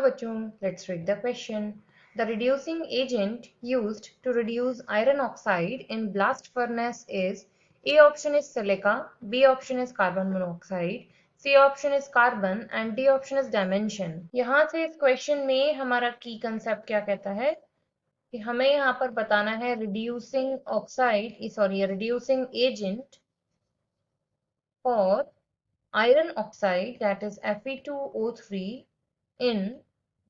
बच्चों, let's read the question. The reducing agent used to reduce iron oxide in blast furnace is A option is silica, B option is carbon monoxide, C option is carbon and D option is dimension. यहाँ से इस question में हमारा की concept क्या कहता है कि हमें यहाँ पर बताना है reducing agent for iron oxide that is Fe2O3 in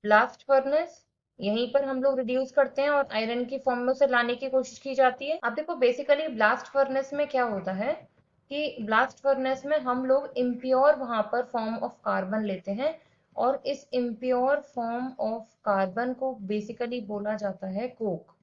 blast furnace. यहीं पर हम लोग रिड्यूस करते हैं और आयरन की फॉर्म में उसे लाने की कोशिश की जाती है। अब देखो बेसिकली ब्लास्ट फर्नेस में क्या होता है कि ब्लास्ट फर्नेस में हम लोग इम्प्योर वहां पर फॉर्म ऑफ कार्बन लेते हैं और इस इम्प्योर फॉर्म ऑफ कार्बन को बेसिकली बोला जाता है Coke.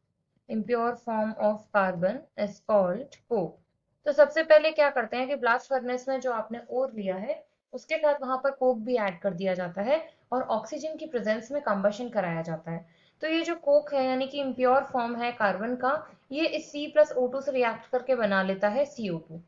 Impure form of carbon is called Coke. तो सबसे पहले क्या करते हैं कि ब्लास्ट फर्नेस में जो आपने ओर लिया है उसके साथ वहां पर कोक भी ऐड कर दिया जाता है और ऑक्सीजन की प्रेजेंस में कंबशन कराया जाता है। तो ये जो कोक है यानी कि इम्प्योर फॉर्म है कार्बन का, ये इस C+O2 से रिएक्ट करके बना लेता है CO2।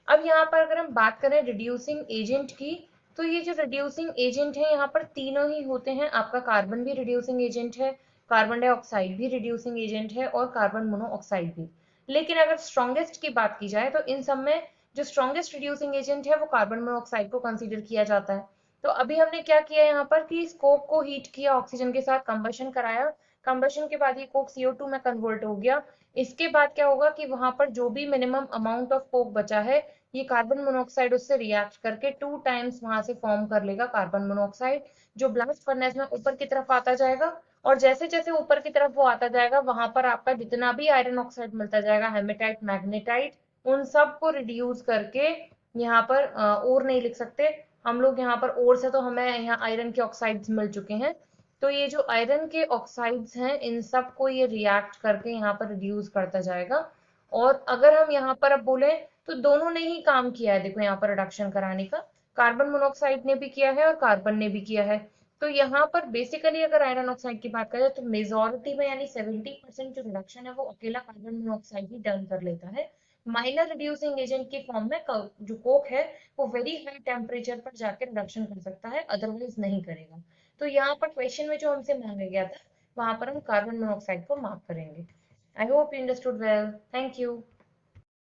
अब यहाँ पर अगर हम बात करें रिड्यूसिंग एजेंट की, तो ये जो रिड्यूसिंग एजेंट है यहाँ पर तीनों ही होते हैं। आपका कार्बन भी रिड्यूसिंग एजेंट है, कार्बन डाइऑक्साइड भी रिड्यूसिंग एजेंट है और कार्बन मोनोऑक्साइड भी। लेकिन अगर स्ट्रॉन्गेस्ट की बात की जाए तो इन सब में जो स्ट्रॉन्गेस्ट रिड्यूसिंग एजेंट है वो कार्बन मोनोऑक्साइड को कंसीडर किया जाता है। तो अभी हमने क्या किया यहाँ पर कि इस कोक को हीट किया, ऑक्सीजन के साथ कंबशन कराया, कंबशन के बाद ये कोक CO2 में कन्वर्ट हो गया। इसके बाद क्या होगा कि वहां पर जो भी मिनिमम अमाउंट ऑफ कोक बचा है ये कार्बन मोनोऑक्साइड उससे रिएक्ट करके 2 टाइम्स वहां से फॉर्म कर लेगा कार्बन मोनोऑक्साइड, जो ब्लास्ट फर्नेस में ऊपर की तरफ आता जाएगा। और जैसे जैसे ऊपर की तरफ वो आता जाएगा वहां पर आपका जितना भी आयरन ऑक्साइड मिलता जाएगा, हेमेटाइट, मैग्नेटाइट, उन सब को रिड्यूस करके यहाँ पर और नहीं लिख सकते हम लोग। यहाँ पर और से तो हमें यहाँ आयरन के ऑक्साइड्स मिल चुके हैं, तो ये जो आयरन के ऑक्साइड्स हैं इन सब को ये रिएक्ट करके यहाँ पर रिड्यूस करता जाएगा। और अगर हम यहाँ पर अब बोले तो दोनों ने ही काम किया है। देखो यहाँ पर रिडक्शन कराने का कार्बन मोनोऑक्साइड ने भी किया है और कार्बन ने भी किया है। तो यहाँ पर बेसिकली अगर आयरन ऑक्साइड की बात करें तो मेजोरिटी में यानी 70% जो रिडक्शन है वो अकेला कार्बन मोनोऑक्साइड ही डन कर लेता है। माइनर रिड्यूसिंग एजेंट की फॉर्म में जो कोक है वो वेरी हाई टेम्परेचर पर जाकर रिडक्शन कर सकता है, अदरवाइज नहीं करेगा। तो यहाँ पर क्वेश्चन में जो हमसे मांगा गया था वहां पर हम कार्बन मोनोऑक्साइड को मार्क करेंगे। I hope you understood well. Thank you.